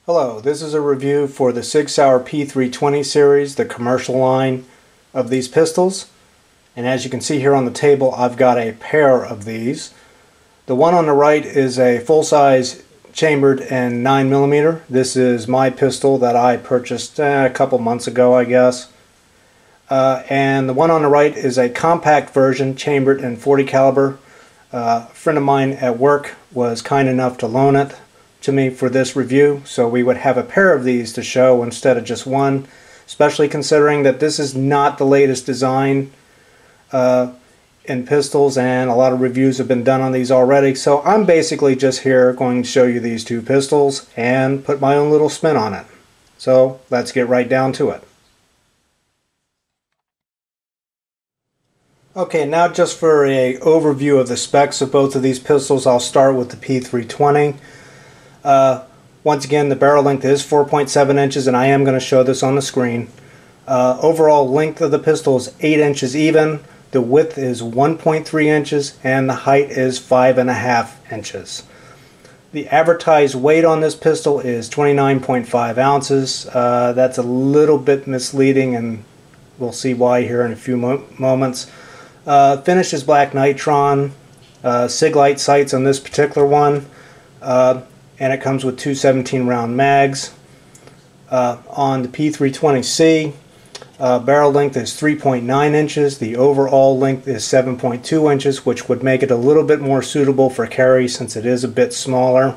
Hello, this is a review for the Sig Sauer P320 series, the commercial line of these pistols. And as you can see here on the table, I've got a pair of these. The one on the right is a full-size chambered and 9mm. This is my pistol that I purchased a couple months ago, I guess. And the one on the right is a compact version, chambered in .40 caliber. A friend of mine at work was kind enough to loan it to me for this review, so we would have a pair of these to show instead of just one, especially considering that this is not the latest design in pistols, and a lot of reviews have been done on these already. So I'm basically just here going to show you these two pistols and put my own little spin on it. So let's get right down to it. Okay, now just for an overview of the specs of both of these pistols, I'll start with the P320. Once again, the barrel length is 4.7 inches, and I am going to show this on the screen. Overall length of the pistol is 8 inches even. The width is 1.3 inches, and the height is 5.5 inches. The advertised weight on this pistol is 29.5 ounces. That's a little bit misleading, and we'll see why here in a few moments. Finish is black nitron. Sig light sights on this particular one. And it comes with two 17-round mags. On the P320C, barrel length is 3.9 inches. The overall length is 7.2 inches, which would make it a little bit more suitable for carry since it is a bit smaller,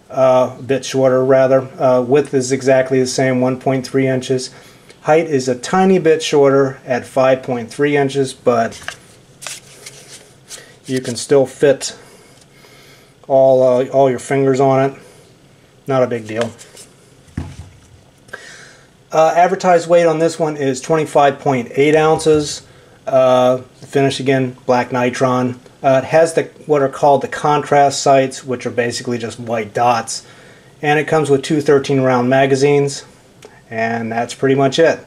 a bit shorter rather. Width is exactly the same, 1.3 inches. Height is a tiny bit shorter at 5.3 inches, but you can still fit all your fingers on it. Not a big deal. Advertised weight on this one is 25.8 ounces. Finish again, black nitron. It has what are called the contrast sights, which are basically just white dots. And it comes with two 13-round magazines. And that's pretty much it.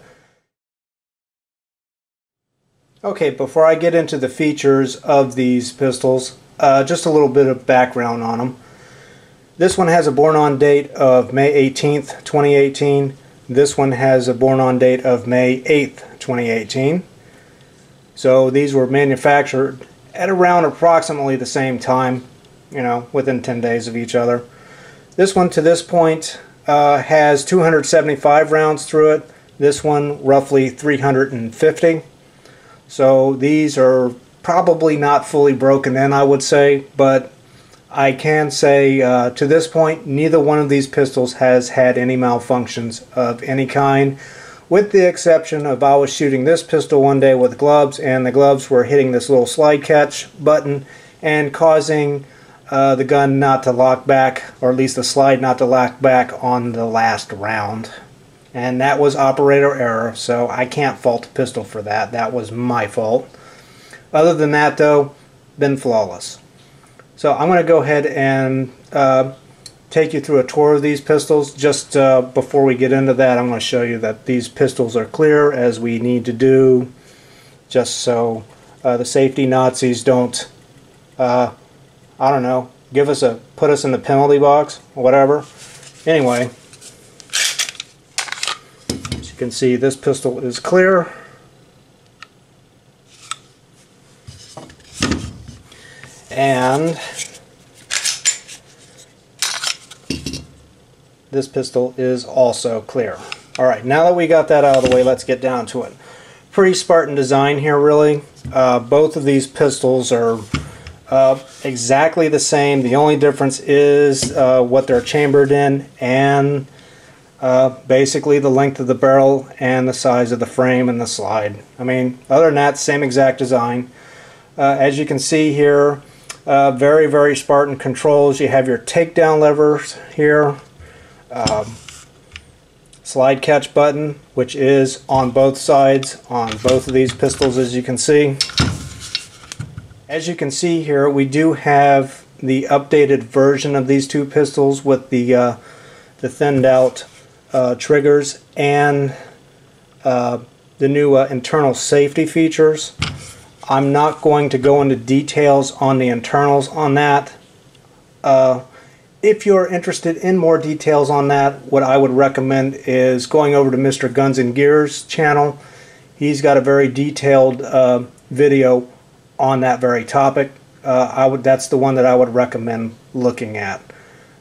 Okay, before I get into the features of these pistols, just a little bit of background on them. This one has a born-on date of May 18th, 2018. This one has a born-on date of May 8th, 2018. So these were manufactured at around approximately the same time, you know, within 10 days of each other. This one to this point has 275 rounds through it. This one roughly 350. So these are probably not fully broken in, I would say, but I can say to this point neither one of these pistols has had any malfunctions of any kind, with the exception of I was shooting this pistol one day with gloves, and the gloves were hitting this little slide catch button and causing the gun not to lock back, or at least the slide not to lock back on the last round. And that was operator error, so I can't fault the pistol for that. That was my fault. Other than that, though, been flawless. So I'm going to go ahead and take you through a tour of these pistols. Just before we get into that, I'm going to show you that these pistols are clear, as we need to do, just so the safety Nazis don't, I don't know, put us in the penalty box, or whatever. Anyway, as you can see, this pistol is clear. And this pistol is also clear. Alright, now that we got that out of the way, let's get down to it. Pretty Spartan design here, really. Both of these pistols are exactly the same. The only difference is what they're chambered in, and basically the length of the barrel and the size of the frame and the slide. I mean, other than that, same exact design. As you can see here, very, very Spartan controls. You have your takedown levers here, slide catch button, which is on both sides on both of these pistols, as you can see. As you can see here, we do have the updated version of these two pistols with the thinned out triggers and the new internal safety features. I'm not going to go into details on the internals on that. if you're interested in more details on that, what I would recommend is going over to Mr. Guns and Gear's channel. He's got a very detailed video on that very topic. That's the one that I would recommend looking at.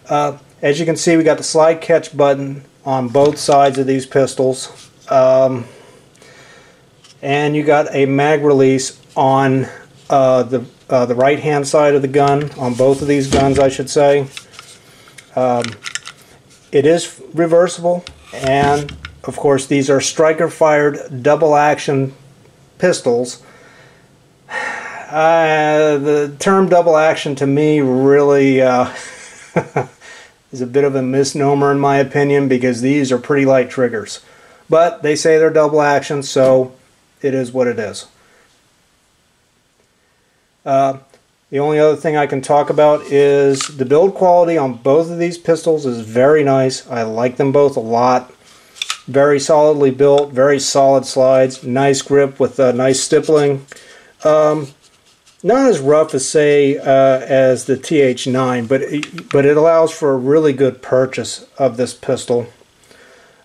As you can see, we got the slide catch button on both sides of these pistols, and you got a mag release on the right hand side of the gun, on both of these guns I should say. It is reversible, and of course these are striker fired double action pistols. The term double action to me really is a bit of a misnomer in my opinion, because these are pretty light triggers. But they say they're double action, so it is what it is. The only other thing I can talk about is the build quality on both of these pistols is very nice. I like them both a lot. Very solidly built, very solid slides, nice grip with nice stippling. Not as rough as, say, as the TH9, but it allows for a really good purchase of this pistol.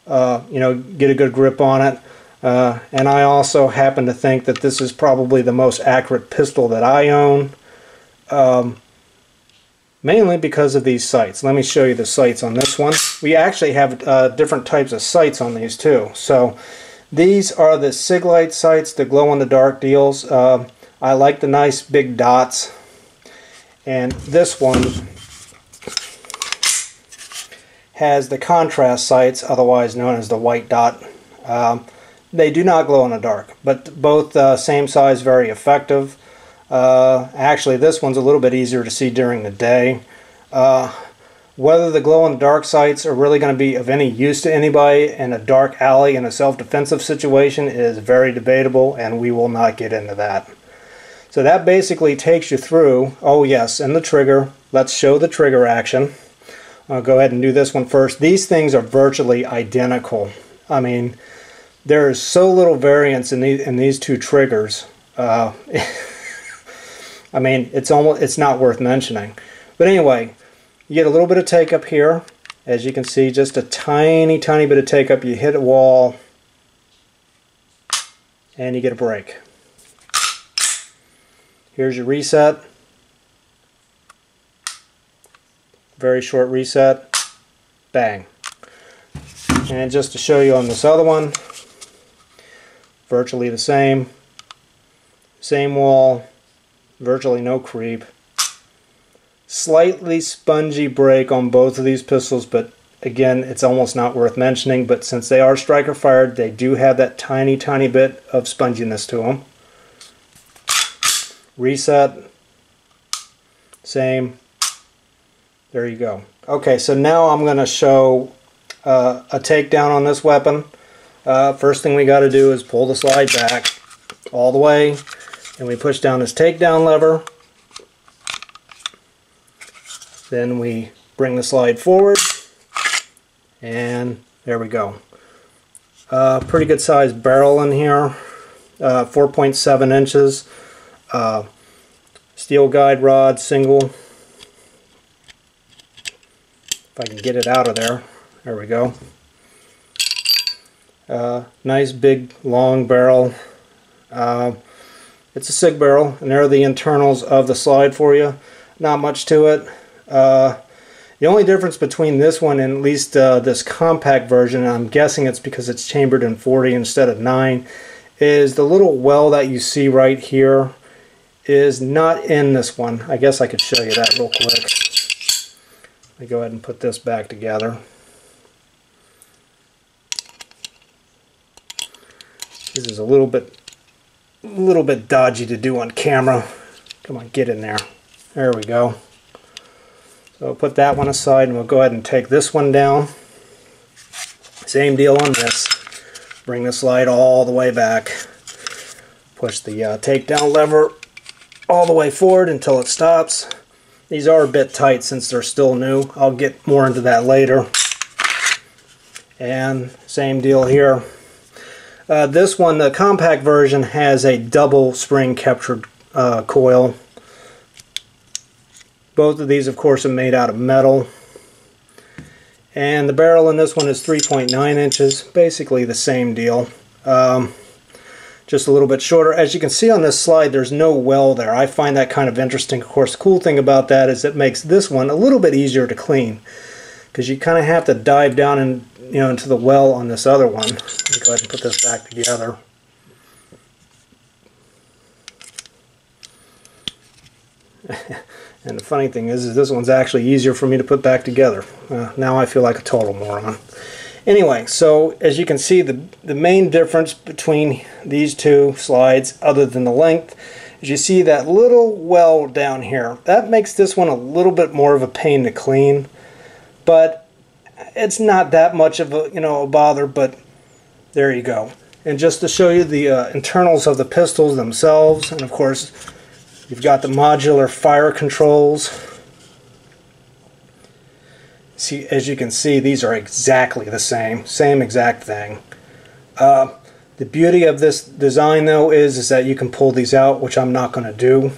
You know, get a good grip on it. And I also happen to think that this is probably the most accurate pistol that I own. Mainly because of these sights. Let me show you the sights on this one. We actually have different types of sights on these too. So these are the Sig Light sights, the glow-in-the-dark deals. I like the nice big dots. And this one has the contrast sights, otherwise known as the white dot. They do not glow in the dark, but both same size, very effective. Actually, this one's a little bit easier to see during the day. Whether the glow-in-the-dark sights are really going to be of any use to anybody in a dark alley in a self-defensive situation is very debatable, and we will not get into that. So that basically takes you through, oh yes, and the trigger. Let's show the trigger action. I'll go ahead and do this one first. These things are virtually identical. I mean, there is so little variance in these two triggers. I mean, it's not worth mentioning. But anyway, you get a little bit of take up here. As you can see, just a tiny bit of take up. You hit a wall and you get a break. Here's your reset. Very short reset. Bang. And just to show you on this other one, virtually the same. Same wall. Virtually no creep. Slightly spongy break on both of these pistols, but again, it's almost not worth mentioning. But since they are striker fired, they do have that tiny bit of sponginess to them. Reset. Same. There you go. Okay, so now I'm going to show a takedown on this weapon. First thing we got to do is pull the slide back all the way, and we push down this takedown lever. Then we bring the slide forward, and there we go. Pretty good sized barrel in here, 4.7 inches. Steel guide rod, single. If I can get it out of there. There we go. Nice big long barrel. It's a Sig barrel, and there are the internals of the slide for you. Not much to it. The only difference between this one and at least this compact version, and I'm guessing it's because it's chambered in 40 instead of 9, is the little well that you see right here is not in this one. I guess I could show you that real quick. Let me go ahead and put this back together. This is a little bit dodgy to do on camera. Come on, get in there. There we go. So we'll put that one aside, and we'll go ahead and take this one down. Same deal on this. Bring the slide all the way back. Push the takedown lever all the way forward until it stops. These are a bit tight since they're still new. I'll get more into that later. And same deal here. This one, the compact version, has a double spring captured coil. Both of these, of course, are made out of metal. And the barrel in this one is 3.9 inches, basically the same deal. Just a little bit shorter. As you can see on this slide, there's no well there. I find that kind of interesting. Of course, the cool thing about that is it makes this one a little bit easier to clean, because you kind of have to dive down and into the well on this other one. Let me go ahead and put this back together. And the funny thing is this one's actually easier for me to put back together. Now I feel like a total moron. Anyway, so as you can see, the main difference between these two slides, other than the length, is you see that little well down here. That makes this one a little bit more of a pain to clean, but it's not that much of a bother. But there you go. And just to show you the internals of the pistols themselves, and of course you've got the modular fire controls. See, as you can see, these are exactly the same exact thing. The beauty of this design, though, is that you can pull these out, which I'm not going to do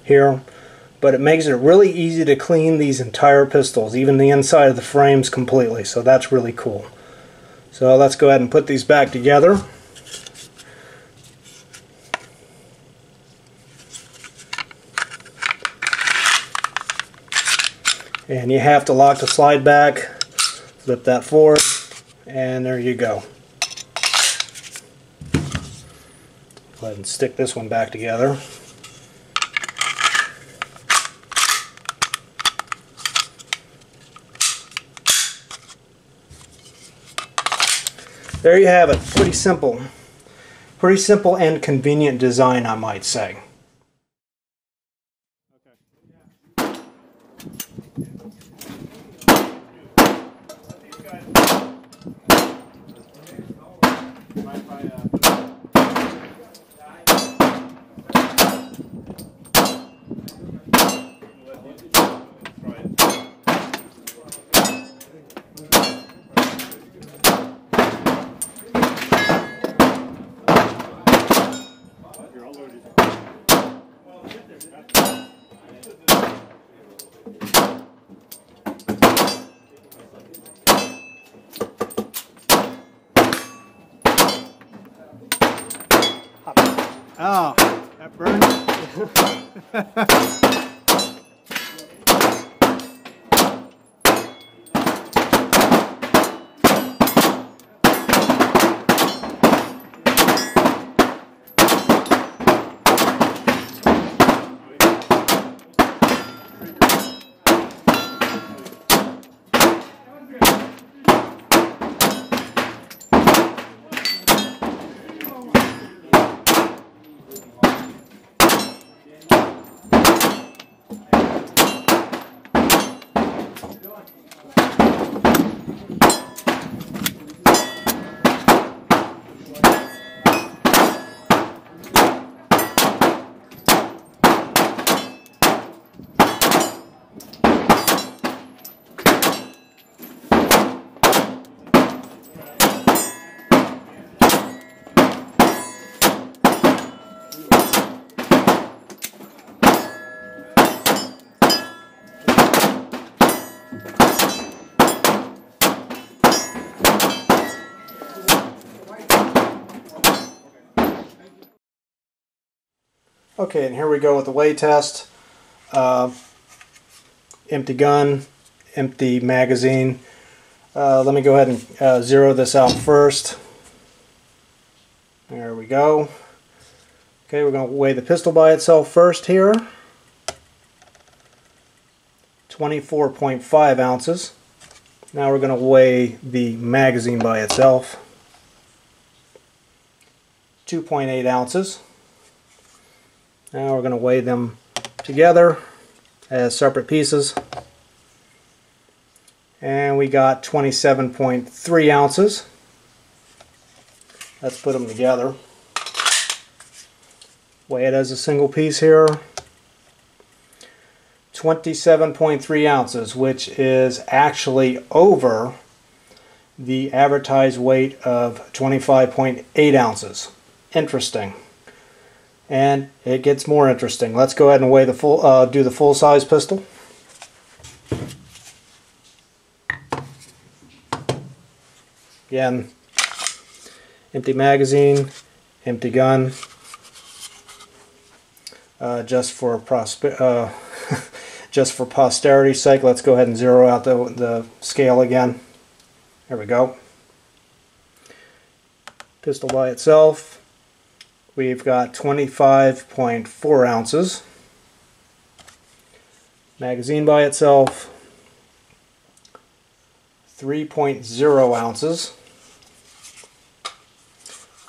here. But it makes it really easy to clean these entire pistols, even the inside of the frames completely. So that's really cool. So let's go ahead and put these back together. And you have to lock the slide back, flip that forward, and there you go. Go ahead and stick this one back together. There you have it. Pretty simple and convenient design, I might say. Oh, that burned. Okay, and here we go with the weigh test. Empty gun, empty magazine. Let me go ahead and zero this out first. There we go. Okay, we're going to weigh the pistol by itself first here. 24.5 ounces. Now we're going to weigh the magazine by itself. 2.8 ounces. Now we're going to weigh them together as separate pieces. And we got 27.3 ounces. Let's put them together. Weigh it as a single piece here. 27.3 ounces, which is actually over the advertised weight of 25.8 ounces. Interesting. And it gets more interesting. Let's go ahead and weigh the do the full size pistol. Again, empty magazine, empty gun. Just for posterity's sake, let's go ahead and zero out the scale again. There we go. Pistol by itself, we've got 25.4 ounces. Magazine by itself, 3.0 ounces.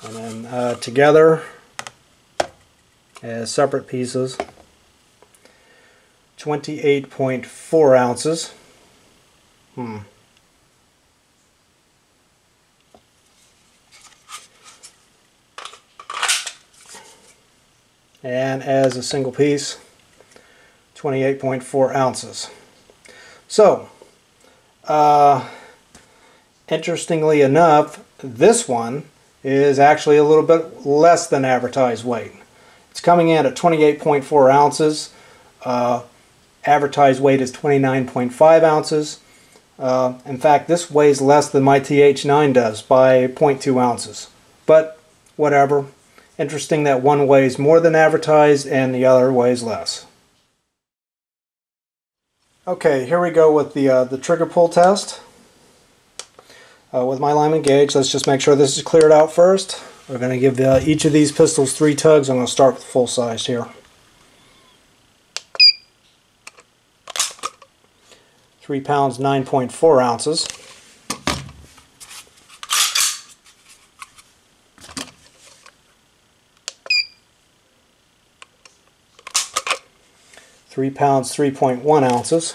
And then together as separate pieces, 28.4 ounces. And as a single piece, 28.4 ounces. So, interestingly enough, this one is actually a little bit less than advertised weight. It's coming in at 28.4 ounces. Advertised weight is 29.5 ounces. In fact, this weighs less than my TH9 does by 0.2 ounces. But whatever. Interesting that one weighs more than advertised and the other weighs less. Okay, here we go with the trigger pull test. With my Lyman gauge, let's just make sure this is cleared out first. We're going to give each of these pistols 3 tugs. I'm going to start with full size here. 3 pounds, 9.4 ounces. £3, 3.1 ounces.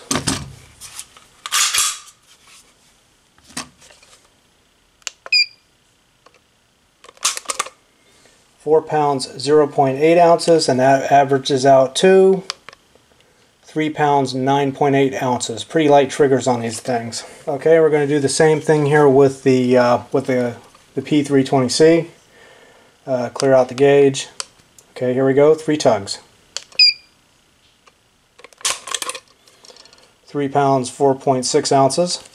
£4, 0.8 ounces, and that averages out to 3 pounds, 9.8 ounces. Pretty light triggers on these things. Okay, we're going to do the same thing here with the P320C. Clear out the gauge. Okay, here we go. 3 tugs. 3 pounds, 4.6 ounces.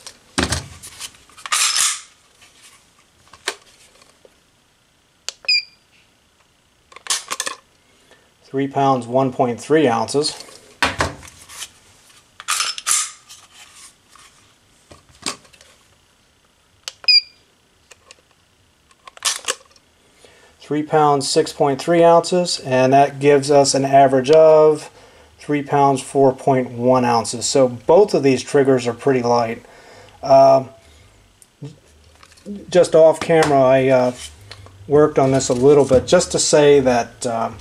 £3, 1.3 ounces. £3, 6.3 ounces, and that gives us an average of 3 pounds, 4.1 ounces. So both of these triggers are pretty light. Just off camera, I worked on this a little bit just to say that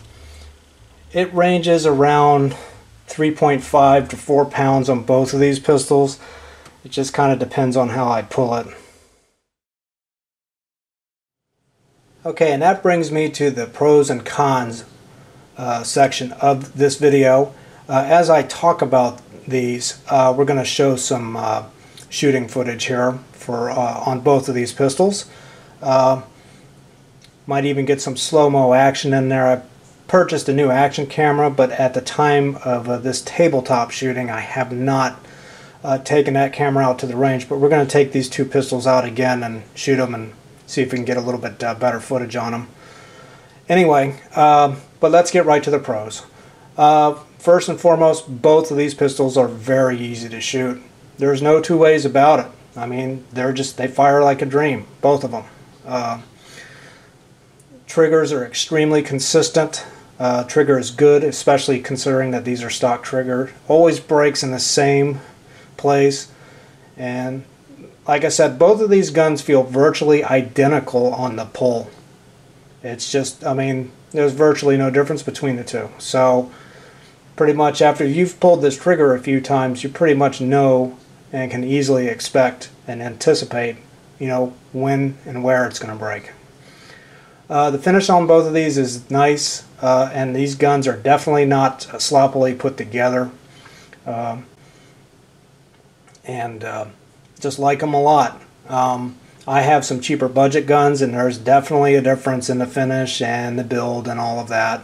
it ranges around 3.5 to 4 pounds on both of these pistols. It just kind of depends on how I pull it. Okay, and that brings me to the pros and cons section of this video. As I talk about these, we're going to show some shooting footage here for on both of these pistols. Might even get some slow-mo action in there. I purchased a new action camera, but at the time of this tabletop shooting, I have not taken that camera out to the range. But we're going to take these two pistols out again and shoot them and see if we can get a little bit better footage on them. Anyway, but let's get right to the pros. First and foremost, both of these pistols are very easy to shoot. There's no two ways about it. I mean, they fire like a dream, both of them. Triggers are extremely consistent. Trigger is good, especially considering that these are stock trigger. Always breaks in the same place. And like I said, both of these guns feel virtually identical on the pull. It's just, I mean, there's virtually no difference between the two. So pretty much after you've pulled this trigger a few times, you pretty much know and can easily expect and anticipate, you know, when and where it's going to break. The finish on both of these is nice, and these guns are definitely not sloppily put together. Just like them a lot. I have some cheaper budget guns, and there's definitely a difference in the finish and the build and all of that.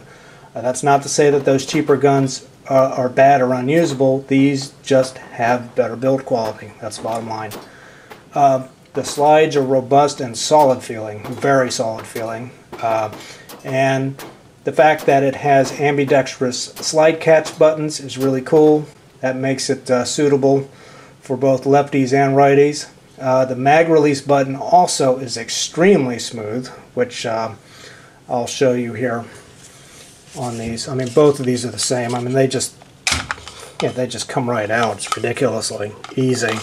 That's not to say that those cheaper guns are bad or unusable. These just have better build quality. That's the bottom line. The slides are robust and solid feeling, very solid feeling. And the fact that it has ambidextrous slide catch buttons is really cool. That makes it suitable for both lefties and righties. The mag release button also is extremely smooth, which I'll show you here on these. I mean, both of these are the same. I mean, they just come right out. It's ridiculously easy.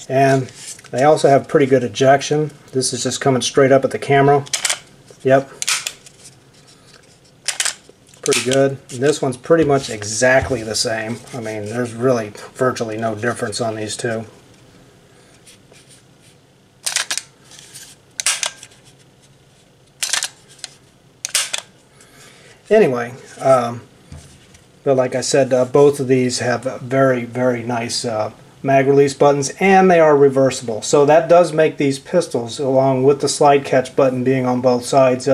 And they also have pretty good ejection. This is just coming straight up at the camera. Yep. Pretty good. And this one's pretty much exactly the same. I mean, there's really virtually no difference on these two. Anyway, but like I said, both of these have very, very nice mag release buttons, and they are reversible. So that does make these pistols, along with the slide catch button being on both sides,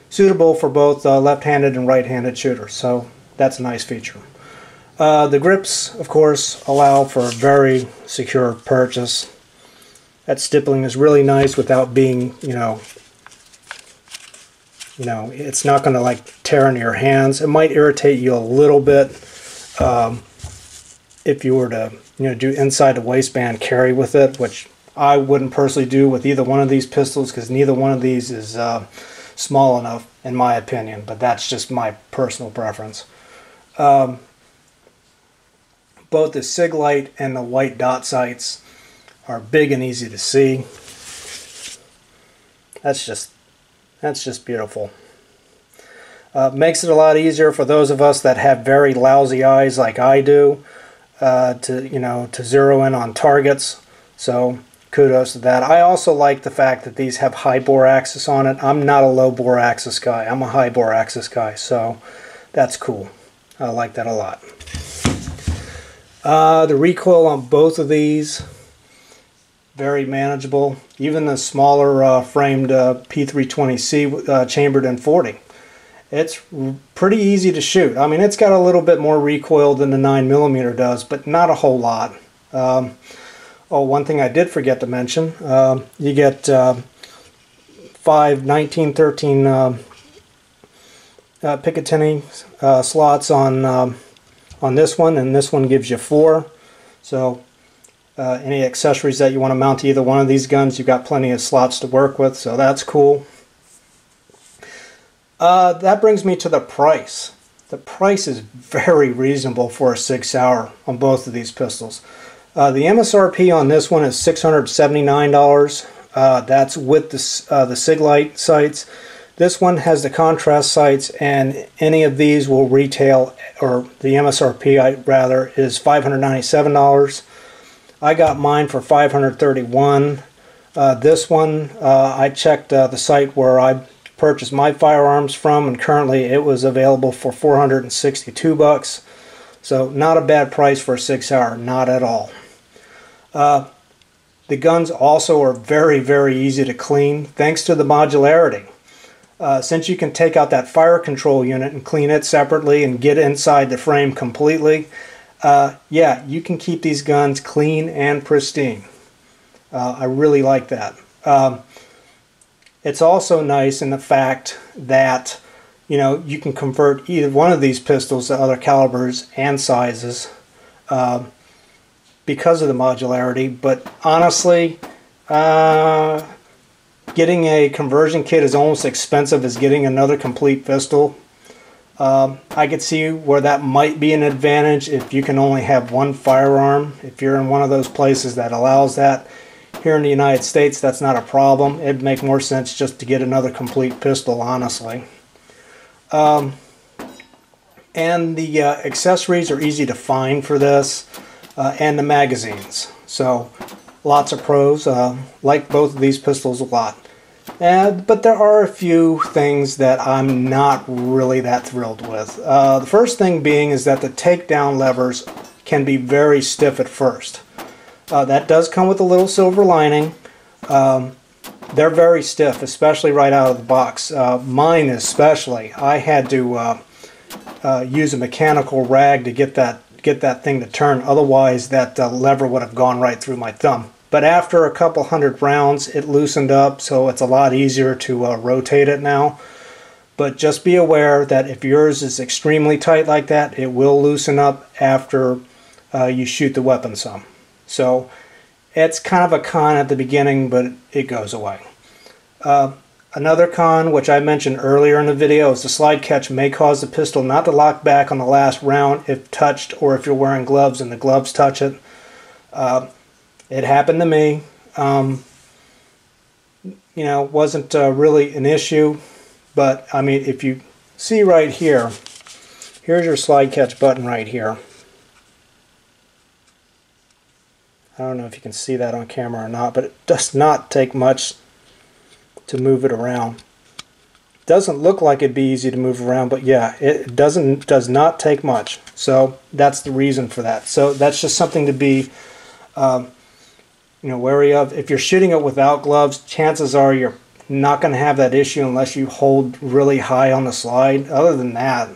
suitable for both left-handed and right-handed shooters. So that's a nice feature. The grips, of course, allow for a very secure purchase. That stippling is really nice without being, it's not going to like tear into your hands. It might irritate you a little bit if you were to do inside the waistband carry with it, which I wouldn't personally do with either one of these pistols, because neither one of these is small enough in my opinion, but that's just my personal preference. Both the Sig light and the white dot sights are big and easy to see. That's just beautiful. Makes it a lot easier for those of us that have very lousy eyes like I do, to zero in on targets. So kudos to that. I also like the fact that these have high bore axis on it. I'm not a low bore axis guy. I'm a high bore axis guy, so that's cool. I like that a lot. The recoil on both of these, very manageable. Even the smaller framed P320C chambered in 40. It's pretty easy to shoot. I mean, it's got a little bit more recoil than the 9mm does, but not a whole lot. Oh, one thing I did forget to mention, you get 5 1913 Picatinny slots on this one, and this one gives you 4. So any accessories that you want to mount to either one of these guns, you've got plenty of slots to work with, so that's cool. That brings me to the price. The price is very reasonable for a Sig Sauer on both of these pistols. The MSRP on this one is $679. That's with the Sig light sights. This one has the contrast sights, and any of these will retail, or the MSRP rather, is $597. I got mine for $531. This one, I checked the site where I purchased my firearms from, and currently it was available for $462. So not a bad price for a Sig Sauer, not at all. The guns also are very, very easy to clean thanks to the modularity. Since you can take out that fire control unit and clean it separately and get inside the frame completely, yeah, you can keep these guns clean and pristine. I really like that. It's also nice in the fact that you can convert either one of these pistols to other calibers and sizes because of the modularity. But honestly, getting a conversion kit is almost expensive as getting another complete pistol. I could see where that might be an advantage if you can only have one firearm, if you're in one of those places that allows that. Here in the United States, that's not a problem. It'd make more sense just to get another complete pistol, honestly. And the accessories are easy to find for this, and the magazines. So lots of pros. Like both of these pistols a lot. But there are a few things that I'm not really that thrilled with. The first thing being is that the takedown levers can be very stiff at first. That does come with a little silver lining. They're very stiff, especially right out of the box. Mine especially. I had to use a mechanical rag to get that thing to turn. Otherwise, that lever would have gone right through my thumb. But after a couple hundred rounds, it loosened up, so it's a lot easier to rotate it now. But just be aware that if yours is extremely tight like that, it will loosen up after you shoot the weapon some. So it's kind of a con at the beginning, but it goes away. Another con, which I mentioned earlier in the video, is the slide catch may cause the pistol not to lock back on the last round if touched, or if you're wearing gloves and the gloves touch it. It happened to me. You know, wasn't really an issue, but I mean, if you see right here, here's your slide catch button right here. I don't know if you can see that on camera or not, but it does not take much to move it around. Doesn't look like it'd be easy to move around, but yeah, it does not take much. So that's the reason for that. So that's just something to be wary of. If you're shooting it without gloves, chances are you're not going to have that issue unless you hold really high on the slide. Other than that,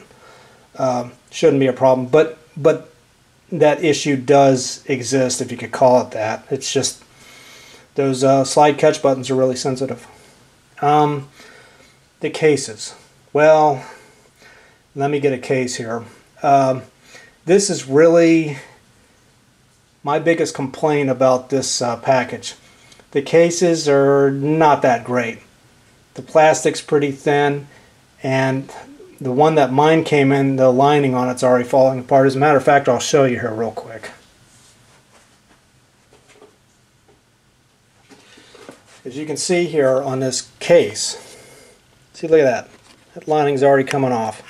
shouldn't be a problem. But that issue does exist, if you could call it that. It's just those slide catch buttons are really sensitive. The cases. Well, let me get a case here. This is really my biggest complaint about this package. The cases are not that great. The plastic's pretty thin, and the one that mine came in, the lining on it's already falling apart. As a matter of fact, I'll show you here real quick. As you can see here on this case, see, look at that. That lining's already coming off.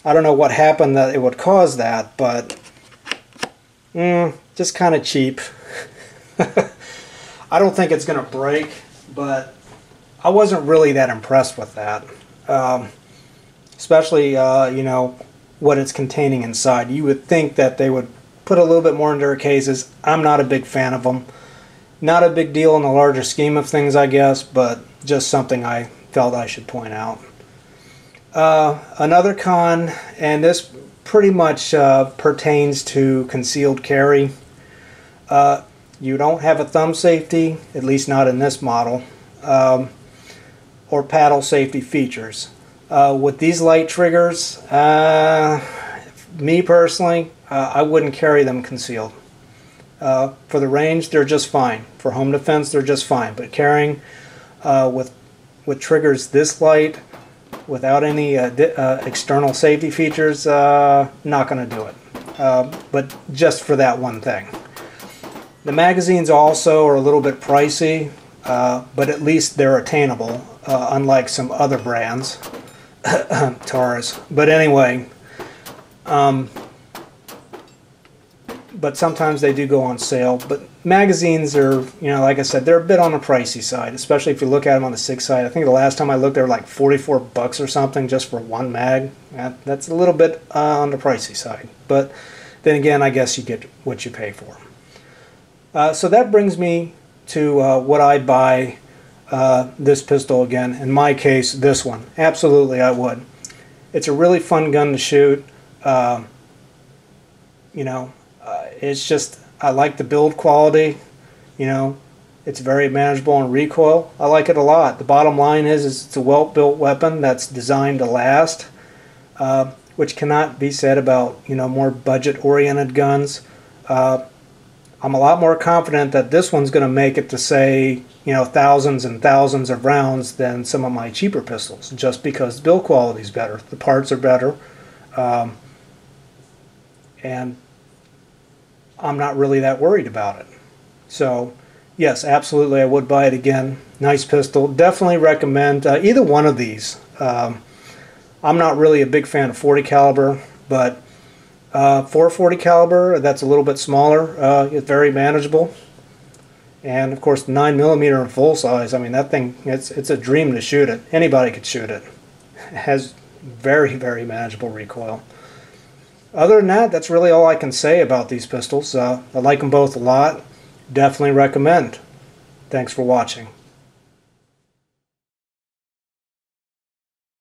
I don't know what happened that it would cause that, but just kind of cheap. I don't think it's going to break, but I wasn't really that impressed with that. Especially, you know, what it's containing inside. You would think that they would put a little bit more into their cases. I'm not a big fan of them. Not a big deal in the larger scheme of things, I guess, but just something I felt I should point out. Another con, and this pretty much pertains to concealed carry. You don't have a thumb safety, at least not in this model, or paddle safety features. With these light triggers, me personally, I wouldn't carry them concealed. For the range, they're just fine. For home defense, they're just fine. But carrying with triggers this light, without any external safety features, not going to do it. But just for that one thing. The magazines also are a little bit pricey, but at least they're attainable, unlike some other brands. Taurus. But anyway, but sometimes they do go on sale. But magazines are, you know, like I said, they're a bit on the pricey side, especially if you look at them on the Sig side. I think the last time I looked, they were like 44 bucks or something just for one mag. That's a little bit on the pricey side. But then again, I guess you get what you pay for. So that brings me to what I'd buy this pistol again. In my case, this one. Absolutely, I would. It's a really fun gun to shoot. You know, it's just, I like the build quality. You know, it's very manageable in recoil. I like it a lot. The bottom line is it's a well-built weapon that's designed to last, which cannot be said about, you know, more budget-oriented guns. I'm a lot more confident that this one's going to make it to, say, you know, thousands and thousands of rounds than some of my cheaper pistols, just because the build quality is better, the parts are better, and I'm not really that worried about it. So, yes, absolutely, I would buy it again. Nice pistol. Definitely recommend either one of these. I'm not really a big fan of 40 caliber, but for 40 caliber, that's a little bit smaller. It's very manageable, and of course, the 9mm in full size. I mean, that thing, it's a dream to shoot it. Anybody could shoot it. It has very, very manageable recoil. Other than that, that's really all I can say about these pistols. I like them both a lot. Definitely recommend. Thanks for watching.